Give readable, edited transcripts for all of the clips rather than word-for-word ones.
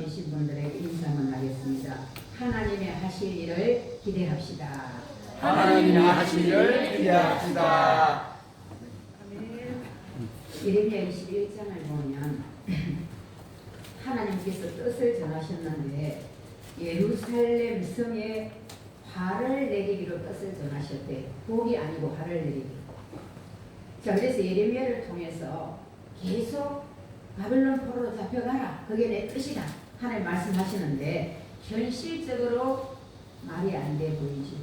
계신 분들에게 인사만 하겠습니다. 하나님의 하실 일을 기대합시다. 하나님이 하실 일을 기대합시다. 예레미야 21장을 보면 하나님께서 뜻을 전하셨는데 예루살렘 성에 화를 내리기로 뜻을 전하셨대. 복이 아니고 화를 내리기로. 자, 그래서 예레미야를 통해서 계속 바벨론 포로로 잡혀가라. 그게 내 뜻이다. 하나님 말씀하시는데 현실적으로 말이 안 돼 보이지.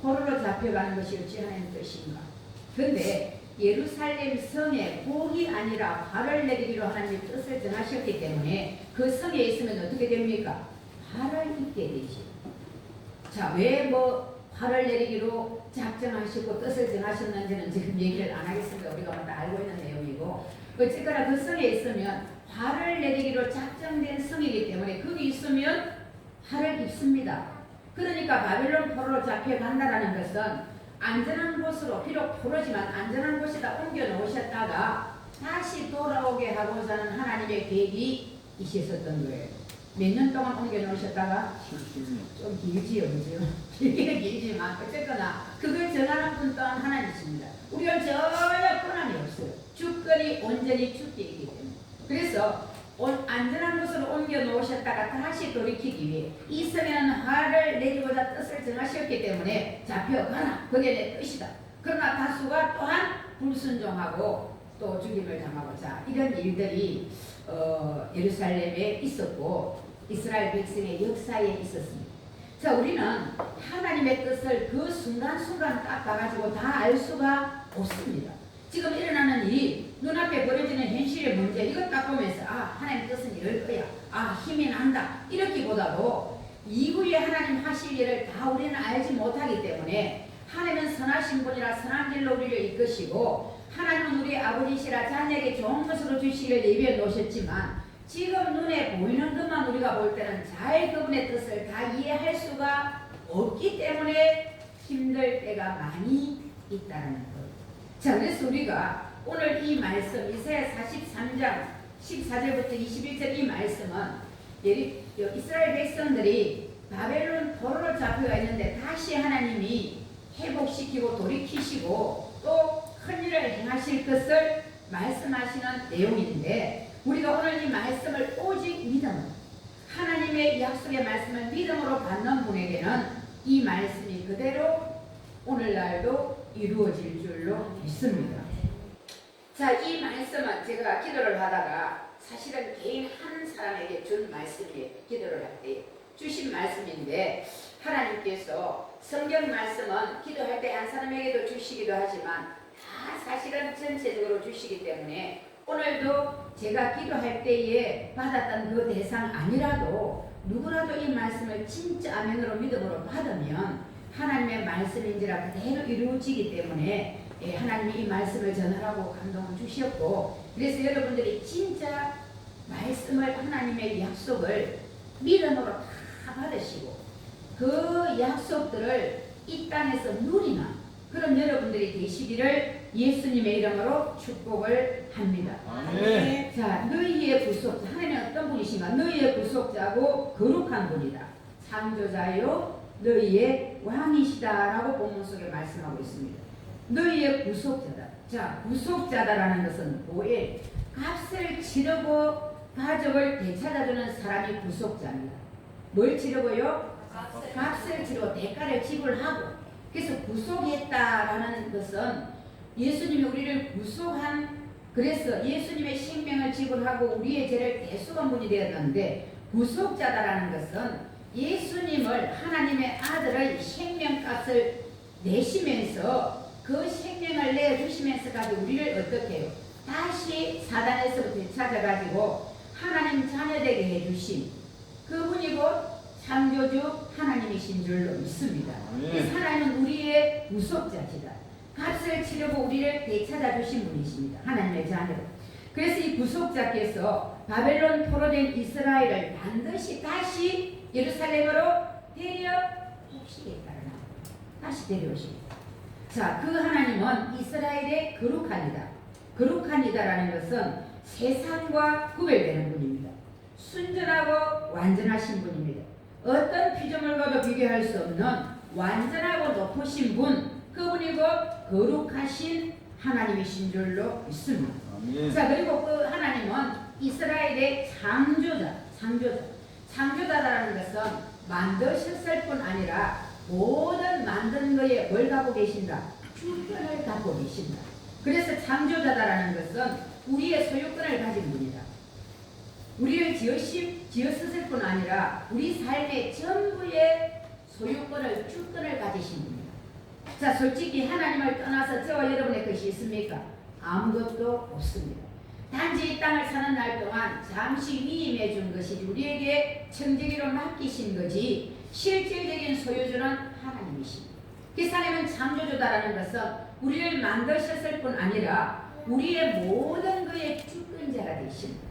포로로 잡혀가는 것이 어찌 하나님 뜻인가. 그런데 예루살렘 성에 복이 아니라 화를 내리기로 하나님의 뜻을 전하셨기 때문에 그 성에 있으면 어떻게 됩니까? 화를 입게 되지. 자, 왜 화를 내리기로 작정하시고 뜻을 전하셨는지는 지금 얘기를 안 하겠습니다. 우리가 다 알고 있는 내용이고, 어쨌거나 그 성에 있으면 화를 내리기로 작정된 성이기 때문에 거기 있으면 화를 입습니다. 그러니까 바벨론 포로로 잡혀간다는 것은 안전한 곳으로, 비록 포로지만 안전한 곳에다 옮겨 놓으셨다가 다시 돌아오게 하고자 하는 하나님의 계획이 있으셨던 거예요. 몇 년 동안 옮겨 놓으셨다가? 좀 길지요, 그죠? 길기는 길지만 어쨌거나 그걸 정하는 분 또한 하나님이십니다. 우리는 전혀 권한이 없어요. 주권이 온전히 주께이기 때문에. 그래서 안전한 곳으로 옮겨 놓으셨다가 다시 돌이키기 위해 이 성에는 화를 내리고자 뜻을 정하셨기 때문에 잡혀가라. 그게 내 뜻이다. 그러나 다수가 또한 불순종하고 또 죽임을 당하고자 이런 일들이 예루살렘에 있었고 이스라엘 백성의 역사에 있었습니다. 자, 우리는 하나님의 뜻을 그 순간순간 딱 봐가지고 다 알 수가 없습니다. 지금 일어나는 일이 눈앞에 벌어지는 현실의 문제, 이것 딱 보면서 하나님 뜻은 이럴 거야. 힘이 난다. 이렇기보다도 이후에 하나님 하실 일을 다 우리는 알지 못하기 때문에 하나님은 선하신 분이라 선한 길로 우리를 이끄시고 하나님은 우리 아버지시라 자녀에게 좋은 것으로 주시기를 예비해 놓으셨지만 지금 눈에 보이는 것만 우리가 볼 때는 잘 그분의 뜻을 다 이해할 수가 없기 때문에 힘들 때가 많이 있다는 것. 자, 그래서 우리가 오늘 이 말씀 이사야 43장 14절부터 21절 이 말씀은 이스라엘 백성들이 바벨론 포로로 잡혀가 있는데 다시 하나님이 회복시키고 돌이키시고 또 큰일을 행하실 것을 말씀하시는 내용인데 우리가 오늘 이 말씀을 오직 믿음으로 하나님의 약속의 말씀을 믿음으로 받는 분에게는 이 말씀이 그대로 오늘날도 이루어질 줄로 믿습니다. 자, 이 말씀은 제가 기도를 하다가 사실은 개인 한 사람에게 준 말씀이에요. 기도를 할 때 주신 말씀인데 하나님께서 성경 말씀은 기도할 때 한 사람에게도 주시기도 하지만 다 사실은 전체적으로 주시기 때문에 오늘도 제가 기도할 때에 받았던 그 대상 아니라도 누구라도 이 말씀을 진짜 아멘으로 믿음으로 받으면 하나님의 말씀인지라 그대로 이루어지기 때문에 하나님이 이 말씀을 전하라고 감동을 주셨고 그래서 여러분들이 진짜 말씀을 하나님의 약속을 믿음으로 다 받으시고 그 약속들을 이 땅에서 누리는 그런 여러분들이 되시기를 예수님의 이름으로 축복을 합니다. 네. 자, 너희의 구속자, 하나님은 어떤 분이신가? 너희의 구속자고 거룩한 분이다. 창조자요 너희의 왕이시다라고 본문 속에 말씀하고 있습니다. 너희의 구속자다. 자, 구속자다라는 것은 뭐에 값을 치르고 가족을 되찾아주는 사람이 구속자입니다. 뭘 치르고요? 값을 치르고 대가를 지불하고. 그래서 구속했다라는 것은 예수님이 우리를 구속한 그래서 예수님의 생명을 지불하고 우리의 죄를 대속한 분이 되었는데 구속자다라는 것은 예수님을 하나님의 아들의 생명값을 내시면서 그 생명을 내어주시면서까지 우리를 어떻게 해요? 다시 사단에서부터 찾아가지고 하나님 자녀되게 해주신 그분이 곧 창조주 하나님이신 줄로 믿습니다. 하나님은 우리의 구속자시다. 값을 치르고 우리를 되찾아 주신 분이십니다. 하나님의 자녀. 그래서 이 구속자께서 바벨론 포로된 이스라엘을 반드시 다시 예루살렘으로 데려오시겠다는 다시 데려오시겠다. 자, 그 하나님은 이스라엘의 거룩한 이다. 거룩한 이다라는 것은 세상과 구별되는 분입니다. 순전하고 완전하신 분입니다. 어떤 피조물과도 비교할 수 없는 완전하고 높으신 분, 그분이 곧 거룩하신 하나님이신 줄로 믿습니다. 아멘. 자, 그리고 그 하나님은 이스라엘의 창조자라는 것은 만드셨을 뿐 아니라 모든 만든 거에 뭘 갖고 계신다? 주권을 갖고 계신다. 그래서 창조자다라는 것은 우리의 소유권을 가진 분이다. 우리를 지었을 뿐 아니라 우리 삶의 전부의 소유권을, 주권을 가지신 분이다. 자, 솔직히 하나님을 떠나서 저와 여러분의 것이 있습니까? 아무것도 없습니다. 단지 이 땅을 사는 날 동안 잠시 위임해 준 것이 우리에게 청지기로 맡기신 거지 실질적인 소유주는 하나님이십니다. 그 하나님은 창조주다라는 것은 우리를 만드셨을 뿐 아니라 우리의 모든 것의 주권자가 되십니다.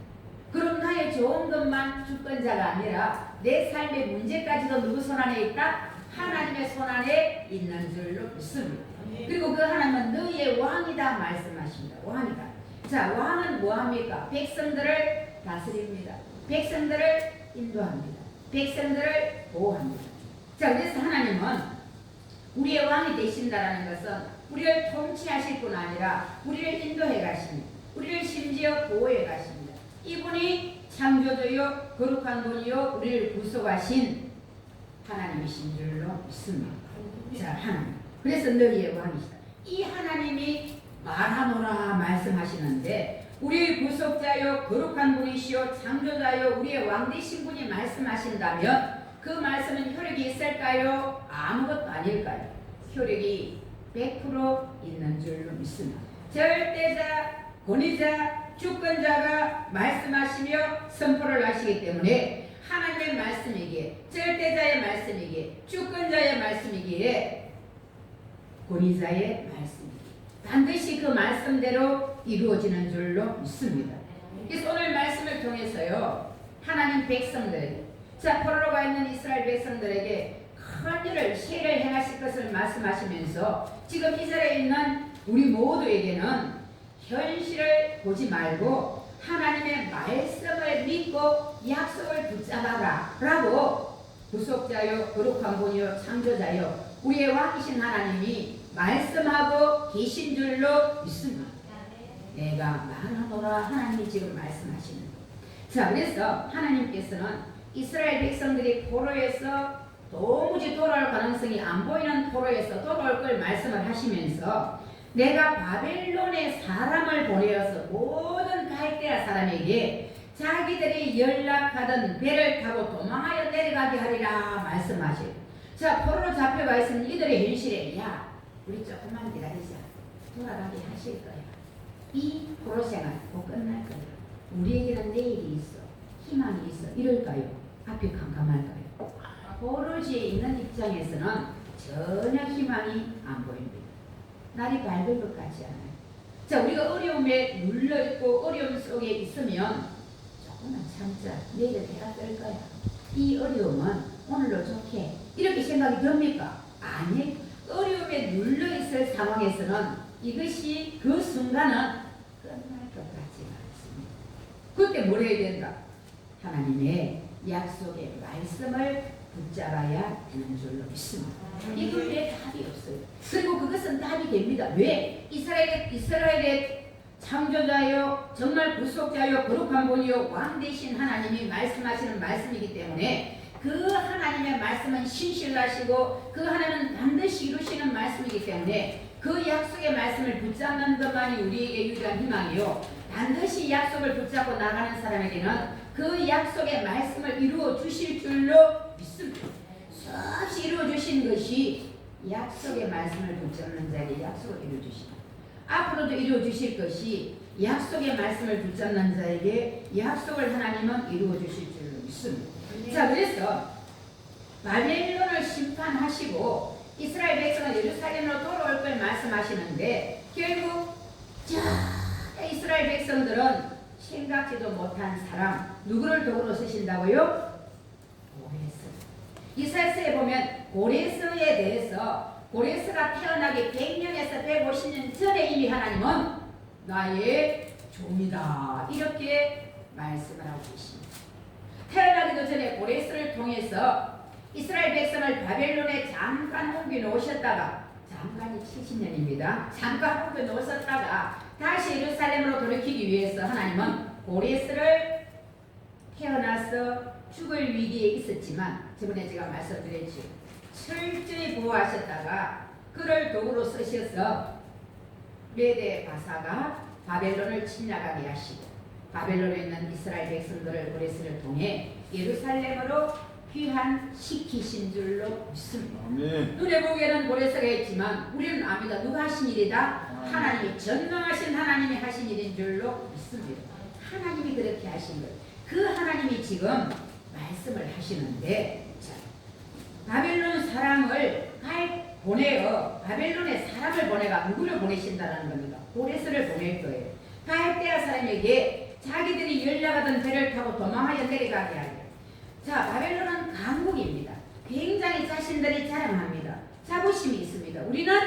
그럼 나의 좋은 것만 주권자가 아니라 내 삶의 문제까지도 누구 손 안에 있다? 하나님의 손 안에 있는 줄로 믿습니다. 그리고 그 하나님은 너희의 왕이다 말씀하십니다. 왕이다. 자, 왕은 뭐합니까? 백성들을 다스립니다. 백성들을 인도합니다. 백성들을 보호합니다. 자, 그래서 하나님은 우리의 왕이 되신다라는 것은 우리를 통치하실 뿐 아니라 우리를 인도해 가십니다. 우리를 심지어 보호해 가십니다. 이분이 창조주요 거룩한 분이요 우리를 구속하신 하나님이신 줄로 믿습니다. 자, 하나님. 그래서 너희의 왕이시다. 이 하나님이 말하노라 말씀하시는데 우리의 구속자요 거룩한 분이시요 창조자요 우리의 왕 되신 분이 말씀하신다면 그 말씀은 효력이 있을까요? 아무것도 아닐까요? 효력이 100% 있는 줄로 믿습니다. 절대자, 권위자, 주권자가 말씀하시며 선포를 하시기 때문에 하나님의 말씀이기에, 절대자의 말씀이기에, 주권자의 말씀이기에, 권위자의 말씀이기에 반드시 그 말씀대로 이루어지는 줄로 믿습니다. 그래서 오늘 말씀을 통해서요 하나님 백성들에게, 자, 포로로가 있는 이스라엘 백성들에게 큰 일을 세를 행하실 것을 말씀하시면서 지금 이 자리에 있는 우리 모두에게는 현실을 보지 말고 하나님의 말씀을 믿고 약속을 붙잡아라 라고 구속자요 거룩한 분이요 창조자요 우리의 왕이신 하나님이 말씀하고 계신 줄로 믿습니다. 내가 말하노라 하나님이 지금 말씀하시는 거예요. 자, 그래서 하나님께서는 이스라엘 백성들이 포로에서 도무지 돌아올 가능성이 안 보이는 포로에서 돌아올 걸 말씀을 하시면서 내가 바벨론에 사람을 보내어서 모든 갈대아 사람에게 자기들이 연락하던 배를 타고 도망하여 내려가게 하리라 말씀하시고, 자, 포로로 잡혀가 있으면 이들의 현실에 야 우리 조금만 기다리자 돌아가게 하실 거야. 이 포로 생활 곧 끝날 거야. 우리에게는 내일이 있어, 희망이 있어 이럴까요? 앞이 캄캄할까요? 포로지에 있는 입장에서는 전혀 희망이 안 보입니다. 날이 밝을 것 같지 않아요. 자, 우리가 어려움에 눌러있고 어려움 속에 있으면 조금만 참자. 내일은 해가 뜰 거야. 이 어려움은 오늘로 좋게 이렇게 생각이 듭니까? 아니, 어려움에 눌러있을 상황에서는 이것이 그 순간은 끝날 것 같지가 않습니다. 그때 뭘 해야 된다? 하나님의 약속의 말씀을 붙잡아야 되는 줄로 믿습니다. 이걸 왜 답이 없어요? 그리고 그것은 답이 됩니다. 왜? 이스라엘의 창조자요 정말 구속자요 거룩한 분이요 왕 되신 하나님이 말씀하시는 말씀이기 때문에 그 하나님의 말씀은 신실하시고 그 하나님은 반드시 이루시는 말씀이기 때문에 그 약속의 말씀을 붙잡는 것만이 우리에게 유일한 희망이요 반드시 약속을 붙잡고 나가는 사람에게는 그 약속의 말씀을 이루어 주실 줄로 믿습니다. 수없이 이루어 주신 것이 약속의 말씀을 붙잡는 자에게 약속을 이루어 주십니다. 앞으로도 이루어 주실 것이 약속의 말씀을 붙잡는 자에게 약속을 하나님은 이루어 주실 줄로 믿습니다. 자, 그래서 바벨론을 심판하시고 이스라엘 백성은 예루살렘으로 돌아올 걸 말씀하시는데 결국 이스라엘 백성들은 생각지도 못한 사람 누구를 도구로 쓰신다고요? 고레스. 이사야서에 보면 고레스에 대해서 고레스가 태어나기 100년에서 150년 전에 이미 하나님은 나의 종이다 이렇게 말씀을 하고 계십니다. 태어나기도 전에 고레스를 통해서 이스라엘 백성을 바벨론에 잠깐 옮겨 놓으셨다가, 잠깐이 70년입니다. 잠깐 옮겨 놓으셨다가 다시 예루살렘으로 돌이키기 위해서 하나님은 고레스를 태어나서 죽을 위기에 있었지만, 저번에 제가 말씀드렸죠. 철저히 보호하셨다가 그를 도구로 쓰셔서 메대 바사가 바벨론을 침략하게 하시고, 바벨론에 있는 이스라엘 백성들을 고레스를 통해 예루살렘으로 귀환시키신 줄로 믿습니다. 아멘. 눈에 보기에는 고레스가 있지만 우리는 압니다. 누가 하신 일이다? 하나님이, 전능하신 하나님이 하신 일인 줄로 믿습니다. 하나님이 그렇게 하신 것. 그 하나님이 지금 말씀을 하시는데, 자, 바벨론 사람을 보내어, 바벨론에 사람을 보내가 누구를 보내신다는 겁니다. 고레스를 보낼 거예요. 갈대아 사람에게 자기들이 연락하던 배를 타고 도망하여 내려가게 하려. 자, 바벨론은 강국입니다. 굉장히 자신들이 자랑합니다. 자부심이 있습니다. 우리는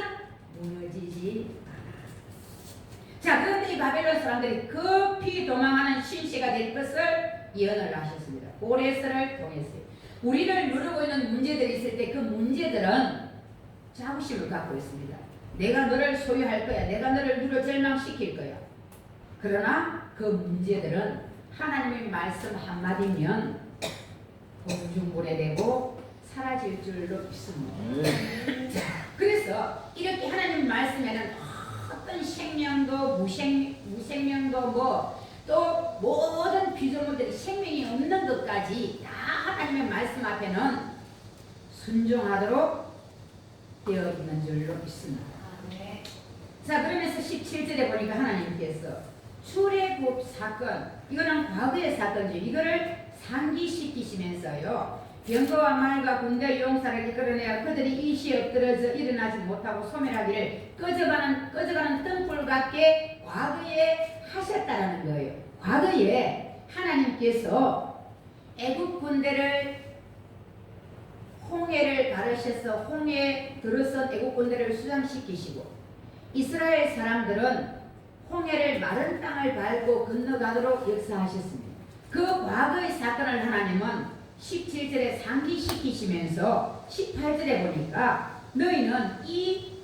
무너지지 않아. 자, 그런데 이 바벨론 사람들이 급히 도망하는 신세가 될 것을 예언을 하셨습니다. 고레스를 통해서요. 우리를 누르고 있는 문제들이 있을 때 그 문제들은 자부심을 갖고 있습니다. 내가 너를 소유할 거야. 내가 너를 누려 절망시킬 거야. 그러나 그 문제들은 하나님의 말씀 한마디면 공중분해 되고 사라질 줄로 믿습니다. 자, 그래서 이렇게 하나님 말씀에는 어떤 생명도 무생명도 또 모든 피조물들이 생명이 없는 것까지 다 하나님의 말씀 앞에는 순종하도록 되어 있는 줄로 믿습니다. 자, 그러면서 17절에 보니까 하나님께서 출애굽 사건, 이거는 과거의 사건이죠. 이거를 상기시키시면서요, 병거와 말과 군대 용사를 이끌어내어 그들이 일시에 엎드러져 일어나지 못하고 소멸하기를 꺼져가는 등불 같게 과거에 하셨다라는 거예요. 과거에 하나님께서 애국 군대를 홍해를 가르셔서 홍해에 들어선 애국 군대를 수장시키시고, 이스라엘 사람들은 홍해를 마른 땅을 밟고 건너가도록 역사하셨습니다. 그 과거의 사건을 하나님은 17절에 상기시키시면서 18절에 보니까 너희는 이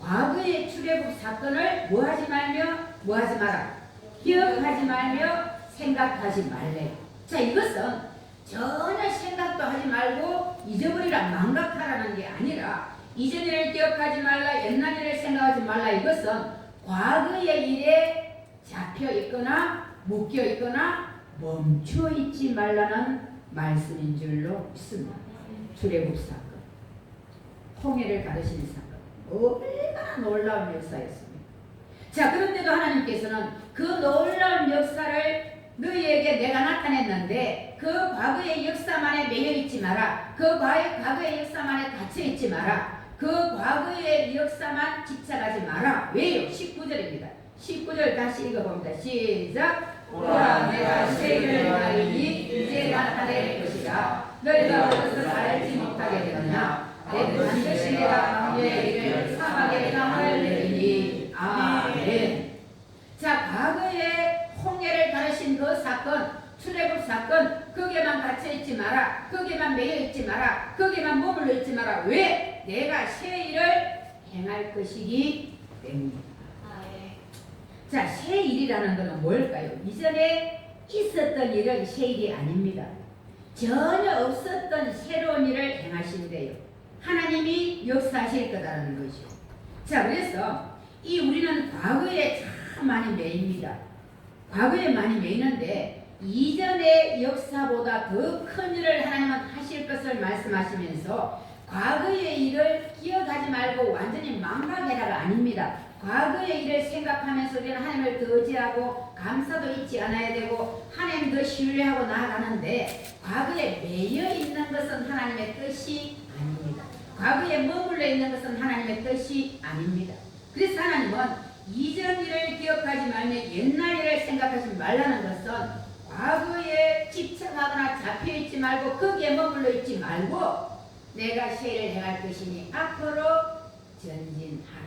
과거의 출애굽 사건을 뭐하지 마라, 기억하지 말며 생각하지 말래. 자, 이것은 전혀 생각도 하지 말고 잊어버리라, 망각하라는 게 아니라 이전 일을 기억하지 말라, 옛날 일을 생각하지 말라. 이것은 과거의 일에 잡혀 있거나 묶여 있거나 멈춰 있지 말라는 말씀인 줄로 믿습니다. 출애굽 사건, 홍해를 가르치는 사건, 얼마나 놀라운 역사였습니다. 자, 그런데도 하나님께서는 그 놀라운 역사를 너희에게 내가 나타냈는데 그 과거의 역사만에 매여 있지 마라. 그 과거의 역사만에 갇혀 있지 마라. 그 과거의 역사만 집착하지 마라. 왜요? 19절입니다. 19절 다시 읽어봅니다. 시작. 보라, 내가 세계를 가리니 이제 나타낼 것이라. 너희가 그것을 알지 못하게 되느냐. 반드시 내가 광야의 일을 사막의 강을 내리니. 아멘. 자, 과거에 홍해를 가르신 그 사건, 출애굽 사건, 거기에만 갇혀있지 마라. 거기에만 매여있지 마라. 거기에만 머물러 있지 마라. 왜? 내가 새 일을 행할 것이기 때문이다. 자, 새 일이라는 것은 뭘까요? 이전에 있었던 일은 새 일이 아닙니다. 전혀 없었던 새로운 일을 행하신대요. 하나님이 역사하실 거다라는 것이죠. 자, 그래서 우리는 과거에 참 많이 매입니다. 과거에 많이 매이는데 이전의 역사보다 더 큰 일을 하나님은 하실 것을 말씀하시면서 과거의 일을 기억하지 말고 완전히 망각해라가 아닙니다. 과거의 일을 생각하면서 우리는 하나님을 더 의지하고 감사도 잊지 않아야 되고 하나님 더 신뢰하고 나아가는데, 과거에 매여 있는 것은 하나님의 뜻이 아닙니다. 과거에 머물러 있는 것은 하나님의 뜻이 아닙니다. 그래서 하나님은 이전 일을 기억하지 말며 옛날 일을 생각하지 말라는 것은 과거에 집착하거나 잡혀있지 말고 거기에 머물러 있지 말고 내가 새 일을 행할 것이니 앞으로 전진하라.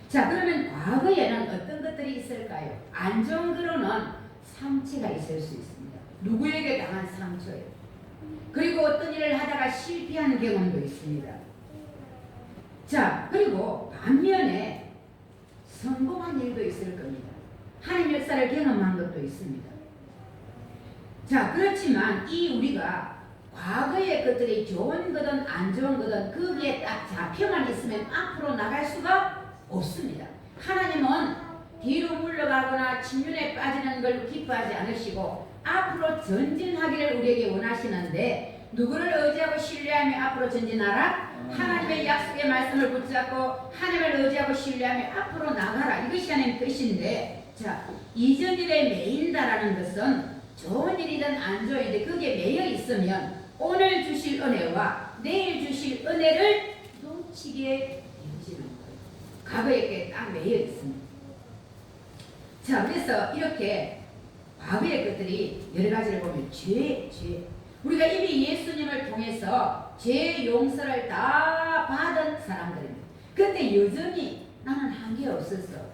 자, 그러면 과거에는 어떤 것들이 있을까요? 안 좋은 거로는 상처가 있을 수 있습니다. 누구에게 당한 상처예요. 그리고 어떤 일을 하다가 실패한 경험도 있습니다. 자, 그리고 반면에 성공한 일도 있을 겁니다. 하나님 역사를 경험한 것도 있습니다. 자, 그렇지만 이 우리가 과거의 것들이 좋은 거든 안 좋은 거든 거기에 딱 잡혀만 있으면 앞으로 나갈 수가 없습니다. 하나님은 뒤로 물러가거나 침륜에 빠지는 걸 기뻐하지 않으시고 앞으로 전진하기를 우리에게 원하시는데 누구를 의지하고 신뢰하며 앞으로 전진하라? 하나님의 약속의 말씀을 붙잡고 하나님을 의지하고 신뢰하며 앞으로 나가라. 이것이 하나님의 뜻인데, 자, 이전 일에 매인다라는 것은 좋은 일이든 안 좋은 일이든 거기에 매여 있으면 오늘 주실 은혜와 내일 주실 은혜를 놓치게 되어지는 거예요. 과거에 게 딱 매여 있습니다. 자, 그래서 이렇게 과거의 것들이 여러 가지를 보면 죄. 우리가 이미 예수님을 통해서 죄 용서를 다 받은 사람들입니다. 근데 여전히 나는 한게 없었어.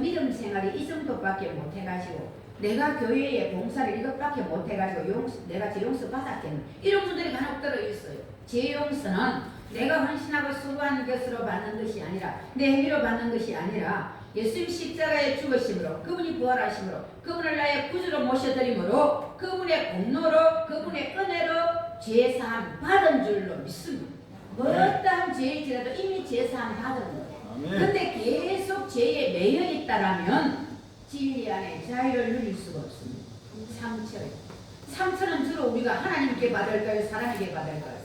믿음 생활이 이 정도밖에 못해가지고 내가 교회에 봉사를 이것밖에 못해가지고 내가 죄 용서 받았겠네. 이런 분들이 간혹 들어있어요. 죄 용서는 내가 헌신하고 수고한 것으로 받는 것이 아니라 내 행위로 받는 것이 아니라 예수님 십자가의 죽으심으로 그분이 부활하심으로 그분을 나의 구주로 모셔드림으로 그분의 공로로 그분의 은혜로 죄사함 받은 줄로 믿습니다. 어떠한 죄일지라도 이미 죄사함 받은 거예요. 근데 계속 죄에 매여 있다라면 진리 안에 자유를 누릴 수가 없습니다. 상처는 주로 우리가 하나님께 받을까요? 사람에게 받을까요?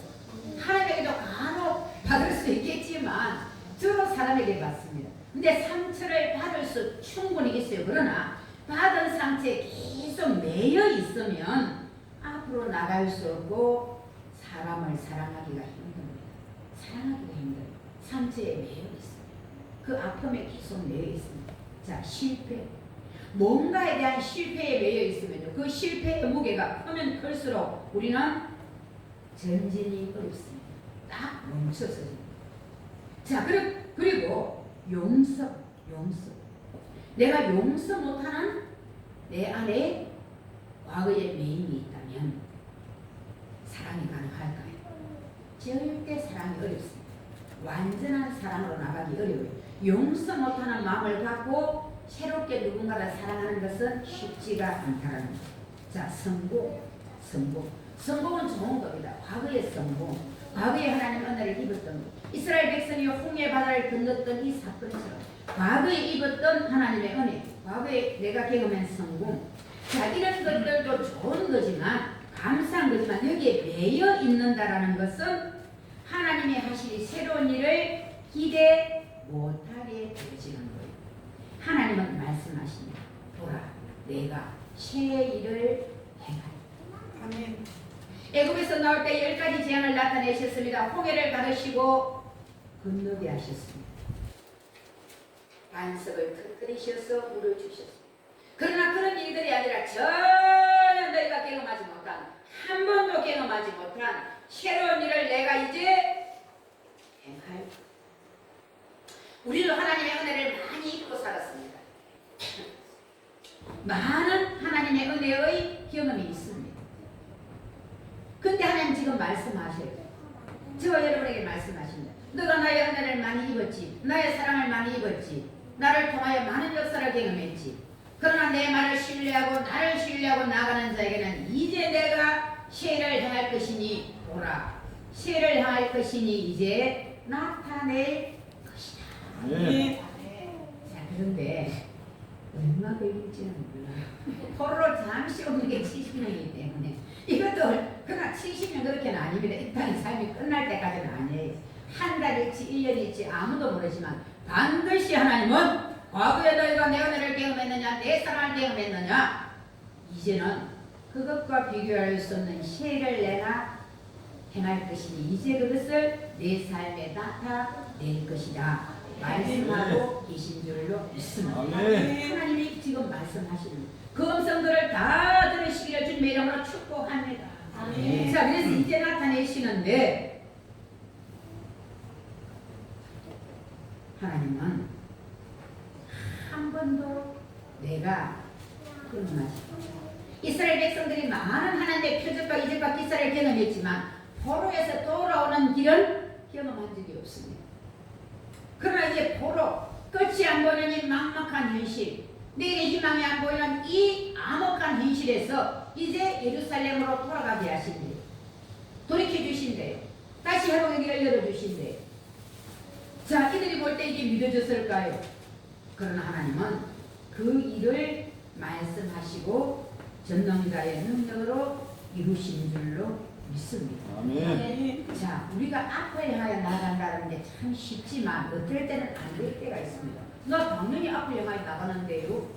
하나님에게도 간혹 받을 수 있겠지만 주로 사람에게 받습니다. 근데 상처를 받을 수 충분히 있어요. 그러나 받은 상처에 계속 매여 있으면 앞으로 나갈 수 없고 사람을 사랑하기가 힘듭니다. 상처에 매여 있습니다. 그 아픔에 계속 매여 있습니다. 자, 실패. 뭔가에 대한 실패에 매여 있으면요. 그 실패의 무게가 크면 클수록 우리는 전진이 어렵습니다. 딱 멈춰서집니다. 자, 그리고 용서. 내가 용서 못하는 내 안에 과거의 매임이 있다면 사랑이 가능할까요? 절대 사랑이 어렵습니다. 완전한 사랑으로 나가기 어려워요. 용서 못하는 마음을 갖고 새롭게 누군가를 사랑하는 것은 쉽지가 않다는 거죠. 자, 성공은 좋은 겁니다. 과거의 성공, 과거에 하나님 은혜를 입었던 것, 이스라엘 백성이 홍해 바다를 건넜던 이 사건처럼 과거에 입었던 하나님의 은혜, 과거에 내가 경험한 성공, 자, 이런 것들도 좋은 거지만 감사한 거지만 여기에 매여 있는다라는 것은 하나님이 하실 새로운 일을 기대 못하게 되어지는 거예요. 하나님은 말씀하십니다. 보라, 내가 새 일을 행하리라. 아멘. 애굽에서 나올 때 10가지 재앙을 나타내셨습니다. 홍해를 가르시고 건너게 하셨습니다. 반석을 터뜨리셔서 물을 주셨습니다. 그러나 그런 일들이 아니라 전혀 너희가 경험하지 못한, 한 번도 경험하지 못한 새로운 일을 내가 이제 행할. 우리도 하나님의 은혜를 많이 입고 살았습니다. 많은 하나님의 은혜의 경험이 있습니다. 근데 하나님 지금 말씀하셔요. 저와 여러분에게 말씀하십니다. 너가 나의 은혜를 많이 입었지, 나의 사랑을 많이 입었지, 나를 통하여 많은 역사를 경험했지. 그러나 내 말을 신뢰하고 나를 신뢰하고 나가는 자에게는 이제 내가 세를 행할 것이니 보라, 세를 행할 것이니 이제 나타낼 것이다. 네. 자, 그런데 얼마 걸릴지는 몰라요. 포로로 잠시 오는 게 70년이기 때문에 이것도 그러나 70년 그렇게는 아닙니다. 이 땅의 삶이 끝날 때까지는 아니에요. 한 달일지 1년일지 아무도 모르지만 반드시 하나님은 과거에 너희가 내 은혜를 경험했느냐, 내 사랑을 경험했느냐, 이제는 그것과 비교할 수 없는 세를 내가 행할 것이니 이제 그것을 내 삶에 나타낼 것이다 말씀하고 계신 줄로 믿습니다. 하나님이 지금 말씀하시는 그 음성들을 다 들으시기를 주님의 이름으로 축복합니다. 자, 그래서 이제 나타내시는데 하나님은 한 번도 내가 끊임하지 이스라엘 백성들이 많은 하나님의 표적과 이적과 기사를 경험했지만 포로에서 돌아오는 길은 경험한 적이 없습니다. 그러나 이제 포로, 끝이 안 보이는 이 막막한 현실, 내일의 희망이 안 보이는 이 암흑한 현실에서 이제 예루살렘으로 돌아가게 하신대요. 돌이켜 주신대요. 다시 회복의 길을 열어주신대요. 자, 이들이 볼 때 이게 믿어졌을까요? 그러나 하나님은 그 일을 말씀하시고 전능자의 능력으로 이루신 줄로 믿습니다. 아멘. 자, 우리가 앞을 향하여 나간다는 게 참 쉽지만 어떨 때는 안 될 때가 있습니다. 나 당연히 앞을 향하여 나가는데요,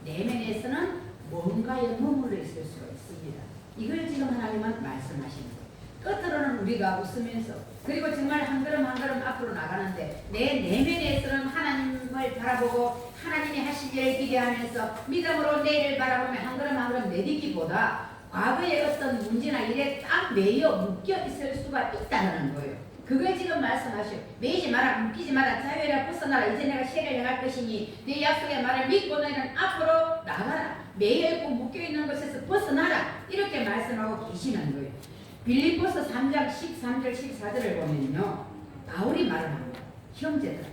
내면에서는 뭔가에 머물러 있을 수가 있습니다. 이걸 지금 하나님은 말씀하시는 거예요. 끝으로는 우리가 웃으면서 그리고 정말 한 걸음 한 걸음 앞으로 나가는데 내 내면에서는 하나님을 바라보고 하나님이 하신 일을 기대하면서 믿음으로 내일을 바라보며 한 걸음 한 걸음 내딛기보다 과거의 어떤 문제나 일에 딱 매여 묶여 있을 수가 있다는 거예요. 그걸 지금 말씀하셔요. 매이지 마라, 묶이지 마라, 자유를 벗어나라. 이제 내가 세례를 행할 것이니 내 약속의 말을 믿고 너희는 앞으로 나가라. 매여 있고 묶여 있는 것에서 벗어나라. 이렇게 말씀하고 계시는 거예요. 빌립보서 3장 13절 14절을 보면요, 바울이 말을 합니다. 형제들,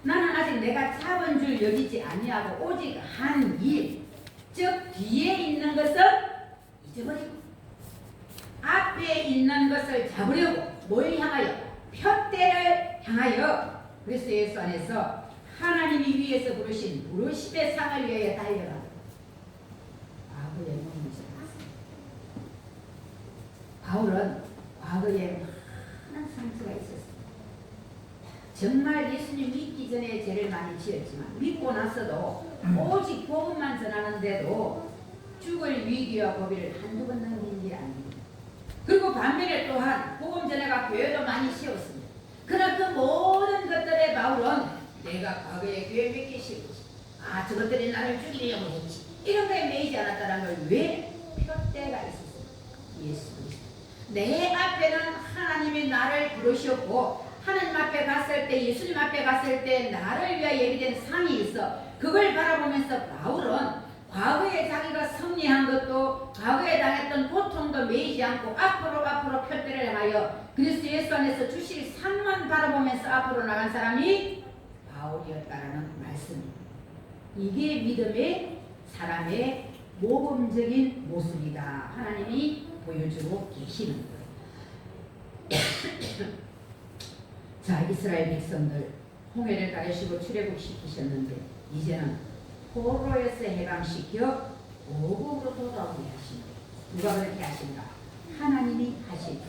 나는 아직 내가 잡은 줄 여기지 아니하고 오직 한 일, 즉 뒤에 있는 것을 잊어버리고 앞에 있는 것을 잡으려고 뭘 향하여? 표대를 향하여 그리스도 예수 안에서 하나님이 위에서 부르신 부르심의 상을 위하여 달려라. 과거의 몸을 잡았습니다. 바울은 과거에 많은 상처가 있었습니다. 정말 예수님 믿기 전에 죄를 많이 지었지만 믿고 나서도 오직 복음만 전하는데도 죽을 위기와 고비를 한두 번 넘긴 게 아닙니다. 그리고 반면에 또한 복음 전에가 교회도 많이 세웠습니다. 그러나 그 모든 것들에 바울은 내가 과거에 교회 몇 개 세웠지, 저것들이 나를 죽이려고 했지, 이런 거에 매이지 않았다는 걸 왜? 표대가 있었어요. 예수 그리스도. 내 앞에는 하나님이 나를 부르셨고 하나님 앞에 갔을 때, 예수님 앞에 갔을 때 나를 위하여 예비된 상이 있어. 그걸 바라보면서 바울은 과거에 자기가 승리한 것도 과거에 당했던 고통도 매이지 않고 앞으로 표대를 향하여 그리스도 예수 안에서 주실 상만 바라보면서 앞으로 나간 사람이 바울이었다라는 말씀입니다. 이게 믿음의 사람의 모범적인 모습이다. 하나님이 보여주고 계시는 거예요. 자, 이스라엘 백성들 홍해를 가르시고 출애굽시키셨는데 이제는 포로에서 해방시켜 고국으로 돌아오게 하신다. 누가 그렇게 하신가? 하나님이 하신다.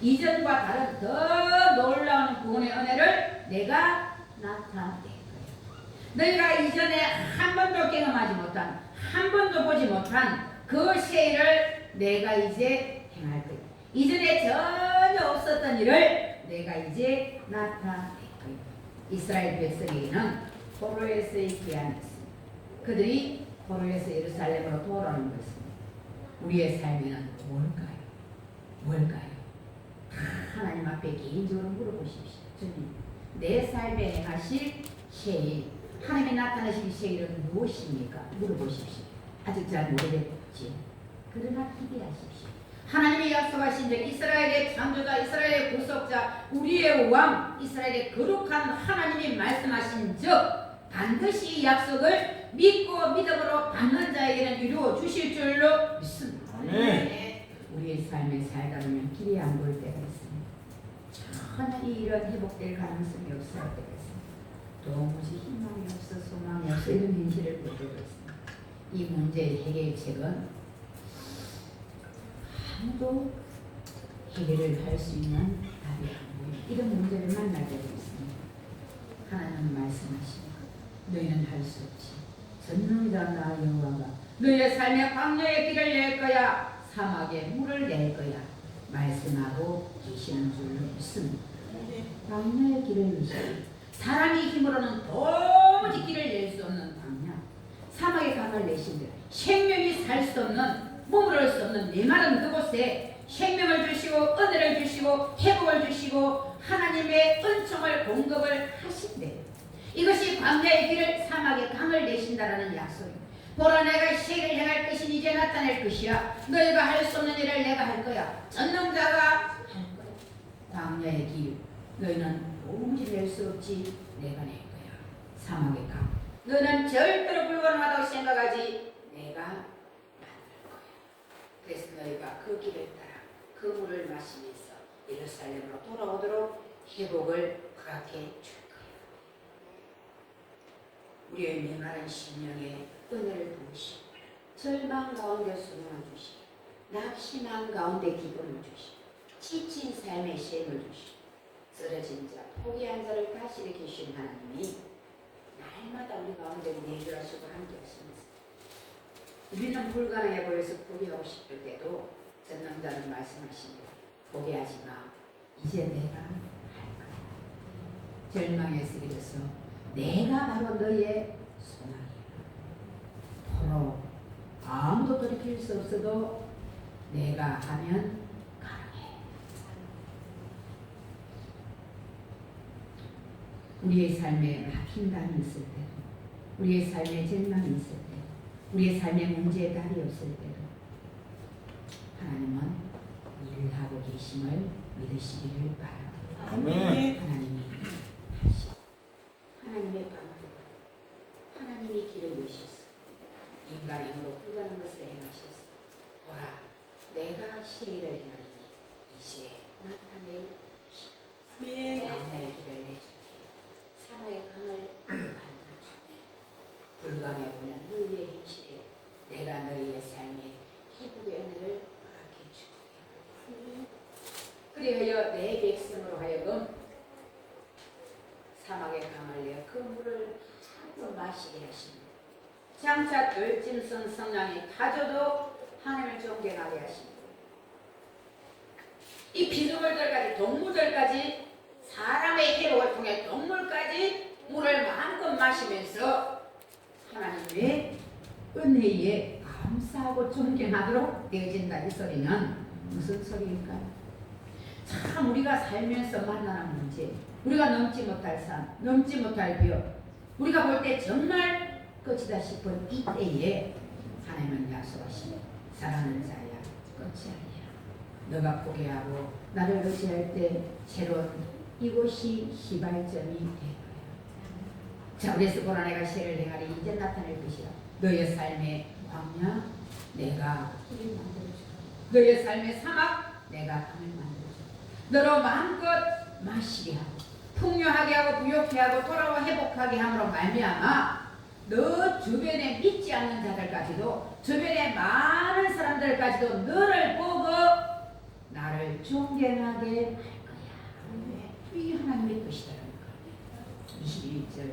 이전과 다른 더 놀라운 구원의 은혜를 내가 나타낼 거야. 너희가 이전에 한 번도 경험하지 못한, 한 번도 보지 못한 그 새 일을 내가 이제 행할 거야. 이전에 전혀 없었던 일을 내가 이제 나타낼 거야. 이스라엘 백성에게는 포로에서의 기한이 있습니다. 그들이 포로에서 예루살렘으로 돌아오는 것입니다. 우리의 삶에는 뭘까요? 하나님 앞에 개인적으로 물어보십시오. 주님, 내 삶에 행하실 새 하나님이 나타나실 새 일은 무엇입니까? 물어보십시오. 아직 잘 모르겠지. 그러나 기대하십시오. 하나님이 약속하신 적, 이스라엘의 창조자, 이스라엘의 구속자, 우리의 왕, 이스라엘의 거룩한 하나님이 말씀하신 적 반드시 이 약속을 믿고 믿음으로 받는 자에게는 이루어 주실 줄로 믿습니다. 아멘. 우리의 삶에 살다 보면 길이 안 보일 때가 있습니다. 전혀 이 일은 회복될 가능성이 없을 때가 있습니다. 도무지 희망이 없어, 소망이 없어, 이런 현실을 보고 있습니다. 이 문제의 해결책은 아무도 해결을 할 수 있는 답이 안 보입니다. 이런 문제를 만날 때도 있습니다. 하나님은 말씀하십니다. 너희는 할 수 없지. 전능자 나 여호와가 너희의 삶에 광야의 길을 낼 거야, 사막에 물을 낼 거야 말씀하고 계시는 줄로 믿습니다. 광야의 길을 내시고 사람이 힘으로는 도무지 길을 낼 수 없는 광야, 사막의 강을 내신 들 생명이 살 수 없는, 머무를 수 없는 메마른 그곳에 생명을 주시고 은혜를 주시고 회복을 주시고 하나님의 은총을 공급을 하신대. 이것이 광야의 길을, 사막의 강을 내신다라는 약속입니다. 보라 내가 시를 행할 것이 이제 나타낼 것이야. 너희가 할 수 없는 일을 내가 할 거야. 전능자가 할 거야. 광야의 길 너희는 도무지 낼 수 없지. 내가 낼 거야. 사막의 강 너는 절대로 불가능하다고 생각하지. 내가 만들 거야. 그래서 너희가 그 길을 따라 그 물을 마시면서 예루살렘으로 돌아오도록 회복을 허락해 줄 거야. 우리의 메마른 심령에 은혜를 부으시고 절망 가운데 소망을 주시고 낙심한 가운데 기쁨을 주시고 지친 삶의 쉼을 주시고 쓰러진 자 포기한 자를 다시 일으키신 하나님이 날마다 우리 가운데 내주하시고 함께 하시면서 우리는 불가능해 보여서 포기하고 싶을 때도 전능자는 말씀하십니다. 포기하지 마. 이제 내가 할 거야. 절망에서 이래서 내가 바로 너의 소망이야. 바로 아무도 돌이킬 수 없어도 내가 하면 가능해. 우리의 삶에 막힌 담이 있을 때도, 우리의 삶에 절망이 있을 때도, 우리의 삶에 문제의 답이 없을 때도 하나님은 일하고 계심을 믿으시기를 바랍니다. 아멘. 하나님이 하시 하나님의 방법으로 하나님이 길을 여셨어. 인간의 힘으로 불가능한 것을 행하셨어. 보라, 내가 시를 행하리니 이제 나타낼 나의 길을 내줄게. 사나의 강을 만들어줄게. 불가능해 보면 너희의 힘실에 내가 너희의 삶에 기쁘게 은혜를 허락해 주게. 그리하여 내 백성으로 하여금 사막의 강을 내어 그 물을 참고 마시게 하십니다. 장차 들짐승 성냥이 가져도 하나님을 존경하게 하십니다. 이 피조물들까지 동물들까지 사람의 회복을 통해 동물까지 물을 마음껏 마시면서 하나님의 은혜에 감사하고 존경하도록 되어진다. 이 소리는 무슨 소리일까요? 참 우리가 살면서 만나는 문제, 우리가 넘지 못할 삶, 넘지 못할 비역, 우리가 볼 때 정말 끝이다 싶은 이때에 하나님은 약속하십니다. 사랑하는 자야, 끝이 아니야. 너가 포기하고 나를 의지할 때 새로운 이곳이 시발점이 될 거야. 자, 그래서 보라 내가 시를 행하리 이제 나타낼 것이라. 너의 삶의 광야 내가 길을 만들어주라. 너의 삶의 사막 내가 강을 만들어주라. 너로 마음껏 마시게 하고 풍요하게 하고 부욕해 하고 돌아와 회복하게 함으로 말미암아 너 주변에 믿지 않는 자들까지도 주변에 많은 사람들까지도 너를 보고 나를 존경하게 할 거야. 이게 하나님의 뜻이라는 거예요. 21절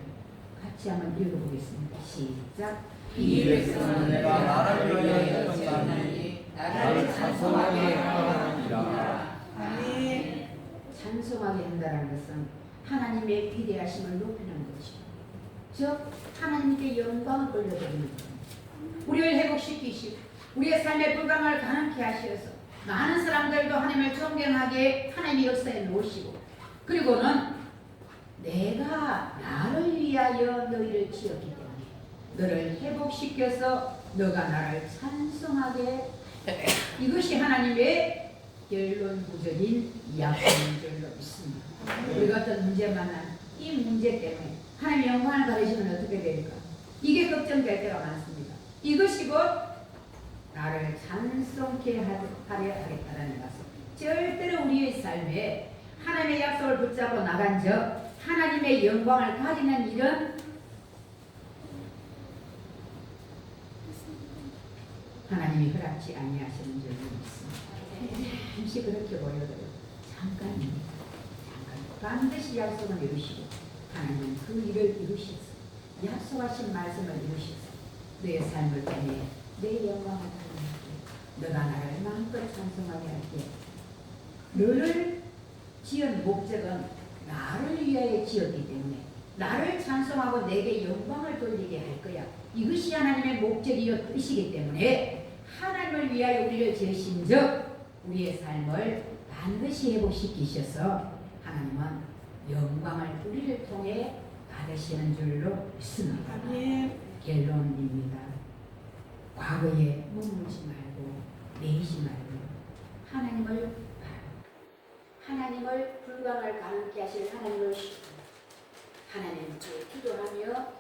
같이 한번 읽어보겠습니다. 시작. 이 백성은 내가 나를 위하여 영접하니 나를 찬송하게 하느니라. 아멘. 찬송하게 한다는 것은 하나님의 위대하심을 높이는 것이죠. 즉 하나님께 영광을 돌려드리는 겁니다. 우리를 회복시키시고 우리의 삶의 불가능을 가능케 하시어서 많은 사람들도 하나님을 존경하게 하나님의 역사에 놓으시고 그리고는 내가 나를 위하여 너희를 지었기 때문에 너를 회복시켜서 너가 나를 찬송하게 이것이 하나님의 결론부적인 약속인 줄로 믿습니다. 우리가 어떤 문제 만난 이 문제 때문에 하나님의 영광을 가리시면 어떻게 될까? 이게 걱정될 때가 많습니다. 이것이 곧 나를 찬송케 하려 하겠다는 것은 절대로 우리의 삶에 하나님의 약속을 붙잡고 나간 적 하나님의 영광을 가리는 일은 하나님이 허락지 아니하시는 줄로 믿습니다. 잠시 그렇게 보여도 잠깐입니다. 잠깐 반드시 약속을 이루시고 하나님은 그 일을 이루셔서 약속하신 말씀을 이루셔서 너의 삶을 통해 내 영광을 드러낼게. 너가 나를 마음껏 찬송하게 할게. 너를 지은 목적은 나를 위하여 지었기 때문에 나를 찬송하고 내게 영광을 돌리게 할 거야. 이것이 하나님의 목적이요 뜻이기 때문에 하나님을 위하여 우리를 지으신 즉 우리의 삶을 반드시 회복시키셔서 하나님은 영광을 우리를 통해 받으시는 줄로 믿습니다. 결론입니다. 과거에 머물지 말고 내리지 말고 하나님을 불가능을 가능케 하실 하나님께 기도하며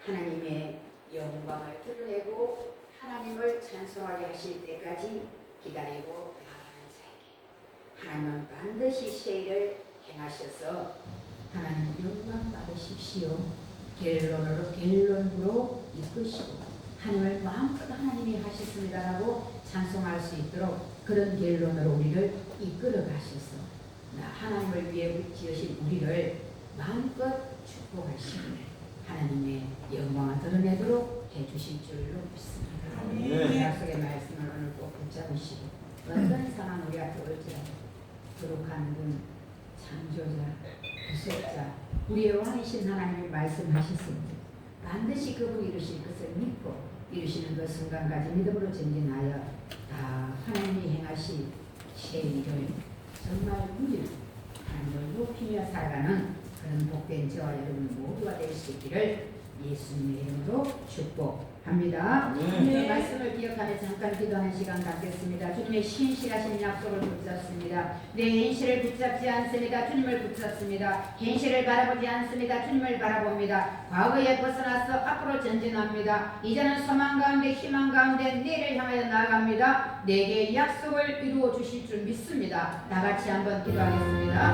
하나님의 영광을 드러내고 하나님을 찬송하게 하실 때까지 기다리고 나아가는 자에게 하나님은 반드시 세일을 행하셔서 하나님 영광 받으십시오. 갤론으로 이끄시고 하나님을 마음껏 하나님이 하셨습니다라고 찬송할 수 있도록 그런 갤론으로 우리를 이끌어 가셔서 하나님을 위해 지으신 우리를 마음껏 축복하시고 하나님의 영광을 드러내도록 해주실 줄로 믿습니다. 약속의 말씀을 오늘 꼭 붙잡으시고 어떤 상황 우리 앞에 올지라도 거룩한 분, 창조자, 구속자, 우리의 왕이신 하나님이 말씀하셨습니다. 반드시 그분이 이루실 것을 믿고 이루시는 그 순간까지 믿음으로 전진하여 다 하나님이 행하신 새 일을 정말 우리를 하나님을 높이며 살아가는 그런 복된 저와 여러분 모두가 될 수 있기를 예수님의 이름으로 축복합니다. 네. 말씀을 기억하며 잠깐 기도하는 시간 갖겠습니다. 주님의 신실하신 약속을 붙잡습니다. 내 현실을 붙잡지 않습니다. 주님을 붙잡습니다. 현실을 바라보지 않습니다. 주님을 바라봅니다. 과거에 벗어나서 앞으로 전진합니다. 이제는 소망 가운데 희망 가운데 내일을 향하여 나아갑니다. 내게 약속을 이루어 주실 줄 믿습니다. 다 같이 한번 기도하겠습니다.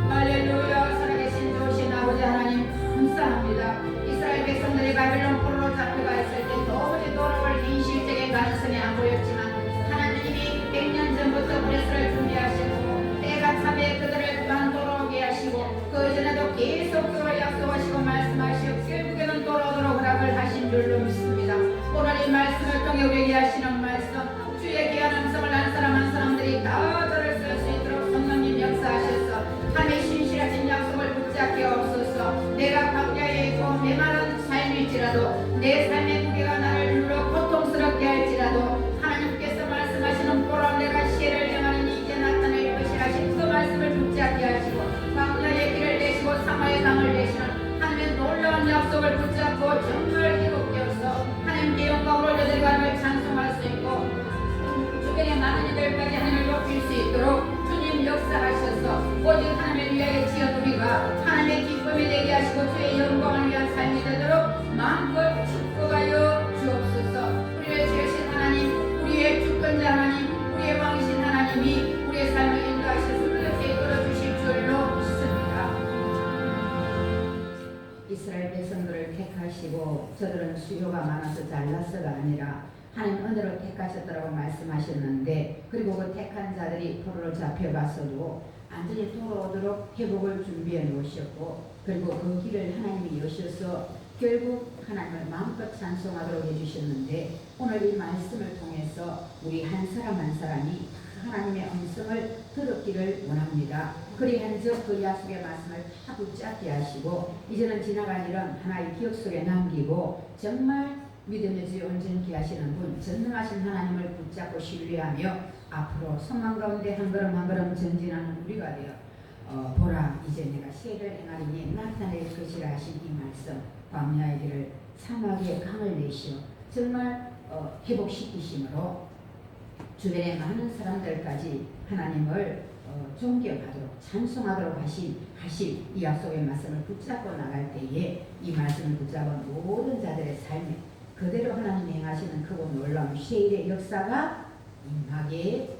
할렐루야. 살아계신 좋으신 아버지 하나님 감사합니다. 이스라엘 백성들이 바벨론 포로로 잡혀가 있을 때 도무지 돌아올 현실적인 가능성이 안 보였지만 하나님이 100년 전부터 그레스를 준비하시고 때가 참에 그들을 그만 돌아오게 하시고 그 전에도 계속 그와 약속하시고 말씀하시고 결국에는 돌아오도록 허락을 하신 줄로 믿습니다. 오늘 이 말씀을 통해 우리에게 하시는 말씀 주의 귀한 음성을 한 사람 한 사람들이 다 들을 수 있도록 성령님 역사하셔서 하나님의 신실하신 약속을 붙잡게 없소서. 내가 광야에 있고 메마른 삶일지라도 내 삶의 무게가 나를 눌러 고통스럽게 할지라도 하나님께서 말씀하시는 보라 내가 시혜를 행하는 이제 나타낼 것이라 하신 그 말씀을 붙잡게 하시고 광야의 길을 내시고 사마의 강을 내시는 하나님의 놀라운 약속을 붙잡고 정말 기록되어서 하나님께 영광을 올려드리고 하나님을 찬송할 수 있고 주변의 많은 이들까지 하나님을 높일 수 있도록 주님 역사하셔서 오직 하나님을 위하여 지은 우리가 하나님의 기쁨이 되게 하시고 주의 영광을 위한 삶이 되도록 마음껏 축복하여 주옵소서. 우리의 지으신 하나님, 우리의 주권자 하나님, 우리의 왕이신 하나님이 우리의 삶을 인도하셔서 그렇게 이끌어주실 줄로 믿습니다. 이스라엘 백성들을 택하시고 저들은 수요가 많아서 잘났어가 아니라 하나님 은혜로 택하셨다고 말씀하셨는데 그리고 그 택한 자들이 포로로 잡혀가서도 안전히 돌아오도록 회복을 준비해 놓으셨고 그리고 그 길을 하나님이 여셔서 결국 하나님을 마음껏 찬송하도록 해주셨는데 오늘 이 말씀을 통해서 우리 한 사람 한 사람이 하나님의 음성을 들었기를 원합니다. 그리한즉 그 약속의 말씀을 다 붙잡게 하시고 이제는 지나간 일은 하나의 기억 속에 남기고 정말 믿음의 주 온전케 하시는 분 전능하신 하나님을 붙잡고 신뢰하며 앞으로 소망 가운데 한 걸음 한 걸음 전진하는 우리가 되어 보라 이제 내가 세를 행하리니 나타낼 것이라 하신 이 말씀 광야의 길을 사막의 강을 내시어 정말 회복시키심으로 주변의 많은 사람들까지 하나님을 존경하도록 찬송하도록 하실 이 약속의 말씀을 붙잡고 나갈 때에 이 말씀을 붙잡은 모든 자들의 삶에 그대로 하나님이 행하시는 크고 놀라운 세일의 역사가 임하게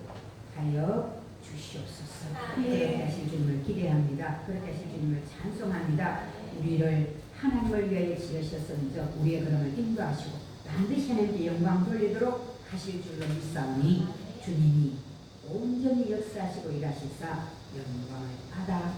하여 주시옵소서. 그렇게 하실 주님을 기대합니다. 그렇게 하실 주님을 찬송합니다. 우리를 하나님을 위하여 지으셨은즉 우리의 걸음을 인도하시고 반드시 하나님께 영광 돌리도록 하실 줄로 믿사오니 주님이 온전히 역사하시고 일하시사 영광을 받아